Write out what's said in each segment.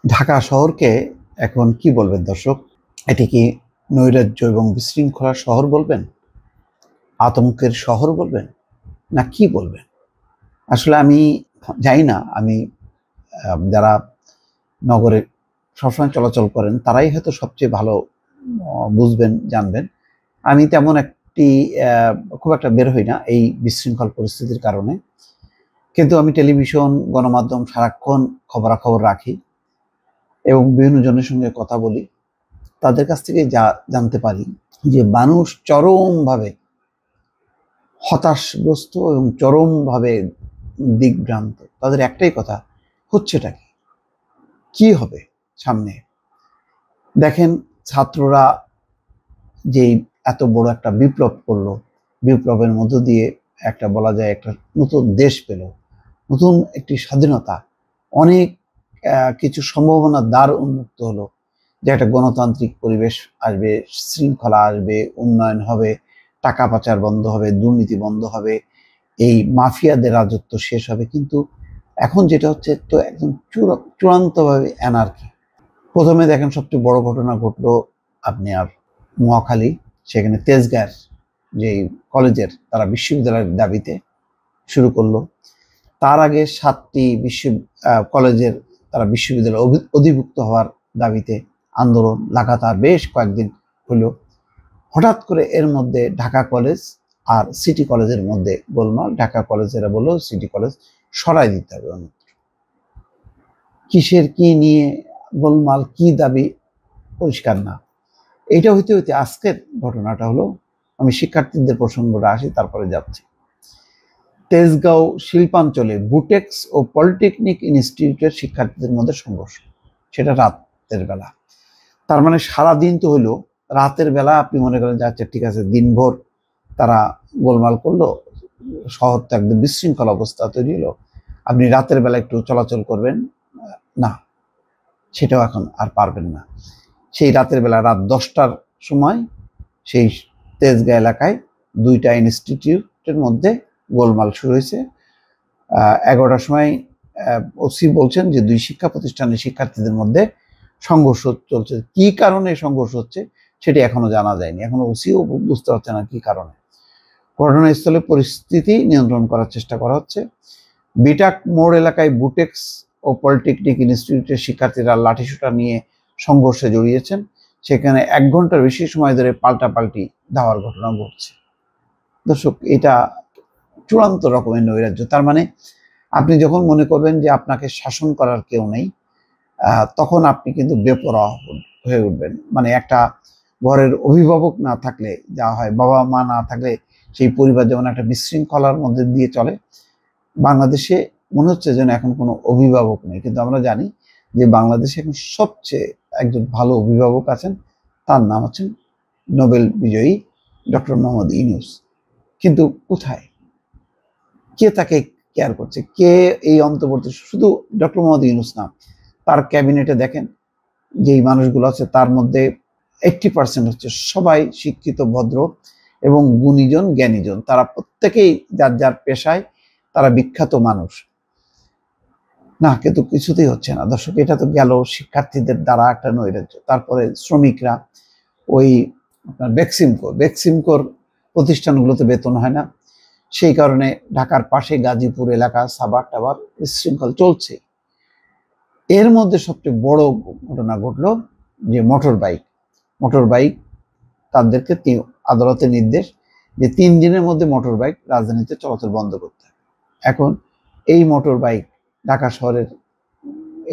ঢাকা শহরকে এখন কি বলবেন দর্শক? এটি কি নৈরাজ্য এবং বিশৃঙ্খলার শহর বলবেন, আতঙ্কের শহর বলবেন, না কি বলবেন? আসলে আমি জানি না। আমি যারা নগরে সবসময় চলাচল করেন তারাই হয়তো সবচেয়ে ভালো বুঝবেন, জানবেন। আমি তেমন একটি খুব একটা বের হই না এই বিশৃঙ্খল পরিস্থিতির কারণে, কিন্তু আমি টেলিভিশন, গণমাধ্যম সারাক্ষণ খবরাখবর রাখি এবং বিভিন্ন জনের সঙ্গে কথা বলি। তাদের কাছ থেকে যা জানতে পারি যে মানুষ চরমভাবে হতাশগ্রস্ত এবং চরমভাবে দিকভ্রান্ত। তাদের একটাই কথা, হচ্ছেটা কি, কি হবে সামনে? দেখেন, ছাত্ররা যেই এত বড় একটা বিপ্লব করলো, বিপ্লবের মধ্য দিয়ে একটা বলা যায় একটা নতুন দেশ পেল, নতুন একটি স্বাধীনতা, অনেক কিছু সম্ভাবনার দ্বার উন্মুক্ত হলো, যে একটা গণতান্ত্রিক পরিবেশ আসবে, শৃঙ্খলা আসবে, উন্নয়ন হবে, টাকা পাচার বন্ধ হবে, দুর্নীতি বন্ধ হবে, এই মাফিয়াদের রাজত্ব শেষ হবে। কিন্তু এখন যেটা হচ্ছে তো একদম চূড়ান্তভাবে অ্যানার্কি। প্রথমে দেখেন সবচেয়ে বড় ঘটনা ঘটলো আপনি আর মহাখালী, সেখানে তেজগাঁর যে কলেজের তারা বিশ্ববিদ্যালয়ের দাবিতে শুরু করলো। তার আগে 7টি কলেজের তারা বিশ্ববিদ্যালয় অধিভুক্ত হওয়ার দাবিতে আন্দোলন লাগাতার বেশ কয়েকদিন হলো। হঠাৎ করে এর মধ্যে ঢাকা কলেজ আর সিটি কলেজের মধ্যে গোলমাল। ঢাকা কলেজেরা বললো সিটি কলেজ সরাই দিতে হবে অন্যত্র। কিসের কি নিয়ে গোলমাল, কি দাবি পরিষ্কার না। এইটা হইতে হইতে আজকের ঘটনাটা হলো, আমি শিক্ষার্থীদের প্রসঙ্গটা আসি তারপরে যাচ্ছি। তেজগাঁও শিল্পাঞ্চলে বুটেক্স ও পলিটেকনিক ইনস্টিটিউটের শিক্ষার্থীদের মধ্যে সংঘর্ষ, সেটা রাতের বেলা। তার মানে সারাদিন তো হলো, রাতের বেলা আপনি মনে করেন যে আচ্ছা ঠিক আছে, দিনভর তারা গোলমাল করলো, শহর তো একদম বিশৃঙ্খল অবস্থা তৈরি হলো, আপনি রাতের বেলা একটু চলাচল করবেন না, সেটাও এখন আর পারবেন না। সেই রাতের বেলা রাত 10টার সময় সেই তেজগাঁ এলাকায় 2টা ইনস্টিটিউটের মধ্যে গোলমাল শুরু হয়েছে। 11টার সময় ওসি বলছেন যে 2 শিক্ষা প্রতিষ্ঠানের শিক্ষার্থীদের মধ্যে সংঘর্ষ চলছে। কি কারণে সংঘর্ষ হচ্ছে সেটি এখনো জানা যায়নি, এখনো ওসিও বুঝতে পারছে না কি কারণে। ঘটনাস্থলে পরিস্থিতি নিয়ন্ত্রণ করার চেষ্টা করা হচ্ছে। বিটাক মোড় এলাকায় বুটেক্স ও পলিটেকনিক ইনস্টিটিউটের শিক্ষার্থীরা লাঠিসোঁটা নিয়ে সংঘর্ষে জড়িয়েছেন। সেখানে 1 ঘন্টার বেশি সময় ধরে পাল্টাপাল্টি ধাওয়ার ঘটনা ঘটছে। দর্শক, এটা চূড়ান্ত রকমের নৈরাজ্য। তার মানে আপনি যখন মনে করবেন যে আপনাকে শাসন করার কেউ নেই, তখন আপনি কিন্তু বেপরোয়া হয়ে উঠবেন। মানে একটা ঘরের অভিভাবক না থাকলে যা হয়, বাবা মা না থাকলে সেই পরিবার যেমন একটা বিশৃঙ্খলার মধ্যে দিয়ে চলে, বাংলাদেশে মনে হচ্ছে যেন এখন কোনো অভিভাবক নেই। কিন্তু আমরা জানি যে বাংলাদেশে এখন সবচেয়ে একজন ভালো অভিভাবক আছেন, তার নাম হচ্ছেন নোবেল বিজয়ী ডক্টর মোহাম্মদ ইউনূস। কিন্তু কোথায়, কে তাকে কেয়ার করছে, কে এই অন্তর্বর্তী, শুধু ডক্টর মোহাম্মদ ইউনূস না, তার ক্যাবিনেটে দেখেন যেই মানুষগুলো আছে তার মধ্যে 80% হচ্ছে সবাই শিক্ষিত, ভদ্র এবং গুণীজন, জ্ঞানীজন। তারা প্রত্যেকেই যার যার পেশায় তারা বিখ্যাত মানুষ। না, কিন্তু কিছুতেই হচ্ছে না দর্শক। এটা তো গেল শিক্ষার্থীদের দ্বারা একটা নৈরাজ্য। তারপরে শ্রমিকরা, ওই আপনার বেক্সিমকোর প্রতিষ্ঠানগুলোতে বেতন হয় না, সেই কারণে ঢাকার পাশে গাজীপুর এলাকা, সাভার টাবার বিশৃঙ্খল চলছে। এর মধ্যে সবচেয়ে বড় ঘটনা ঘটলো যে মোটর বাইক তাদেরকে আদালতের নির্দেশ যে 3 দিনের মধ্যে মোটর বাইক রাজধানীতে চলাচল বন্ধ করতে হবে। এখন এই মোটর বাইক ঢাকা শহরের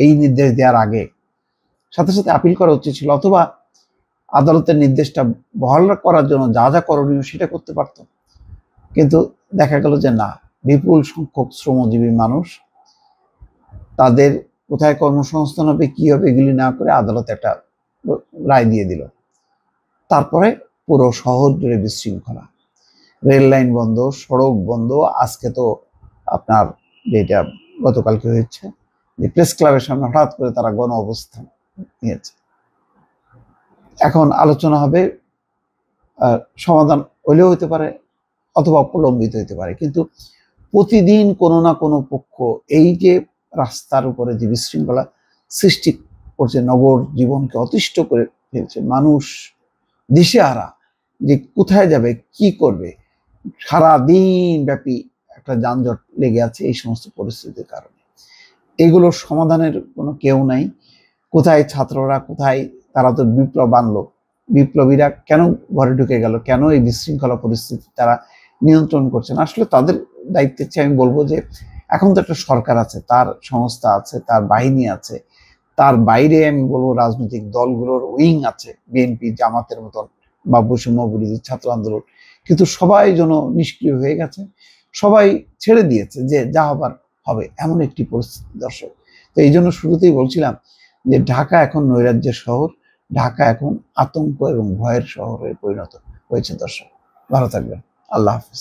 এই নির্দেশ দেওয়ার আগে সাথে সাথে আপিল করা উচিত ছিল, অথবা আদালতের নির্দেশটা বহাল করার জন্য যা যা করণীয় সেটা করতে পারত। কিন্তু দেখা গেল যে না, বিপুল সংখ্যক শ্রমজীবী মানুষ, তাদের কোথায় কর্মসংস্থান হবে, কি হবে, এগুলি না করে আদালত একটা রায় দিয়ে দিল। তারপরে পুরো শহর জুড়ে বিশৃঙ্খলা, রেল লাইন বন্ধ, সড়ক বন্ধ। আজকে তো আপনার যেটা গতকালকে হয়েছে যে প্রেস ক্লাবের সামনে হঠাৎ করে তারা গণ অবস্থান নিয়েছে। এখন আলোচনা হবে, সমাধান হইলেও হতে পারে অথবা প্রলম্বিত হতে পারে, কিন্তু প্রতিদিন কোনো না কোনো পক্ষ এই যে রাস্তার উপরে যে বিশৃঙ্খলা সৃষ্টি করছে, নগর জীবনকে অতিষ্ঠ করে ফেলছে। মানুষ দিশেহারা যে কোথায় যাবে, কি করবে। সারা দিন ব্যাপী একটা যানজট লেগে আছে এই সমস্ত পরিস্থিতির কারণে। এগুলোর সমাধানের কোনো কেউ নাই। কোথায় ছাত্ররা, কোথায় তারা তো বিপ্লব আনলো, বিপ্লবীরা কেন ঘরে ঢুকে গেল, কেন এই বিশৃঙ্খলা পরিস্থিতি তারা নিয়ন্ত্রণ করছেন? আসলে তাদের দায়িত্বের চেয়ে আমি বলবো যে এখন তো একটা সরকার আছে, তার সংস্থা আছে, তার বাহিনী আছে, তার বাইরে আমি বলবো রাজনৈতিক দলগুলোর উইং আছে, বিএনপি, জামাতের মতন, বা বৈষম্য বিরোধী ছাত্র আন্দোলন, কিন্তু সবাই যেন নিষ্ক্রিয় হয়ে গেছে, সবাই ছেড়ে দিয়েছে যে যা হবার হবে, এমন একটি পরিস্থিতি দর্শক। তো এই জন্য শুরুতেই বলছিলাম যে ঢাকা এখন নৈরাজ্যের শহর, ঢাকা এখন আতঙ্ক এবং ভয়ের শহরে পরিণত হয়েছে দর্শক। ভালো থাকবেন, আল্লাহ হাফিজ।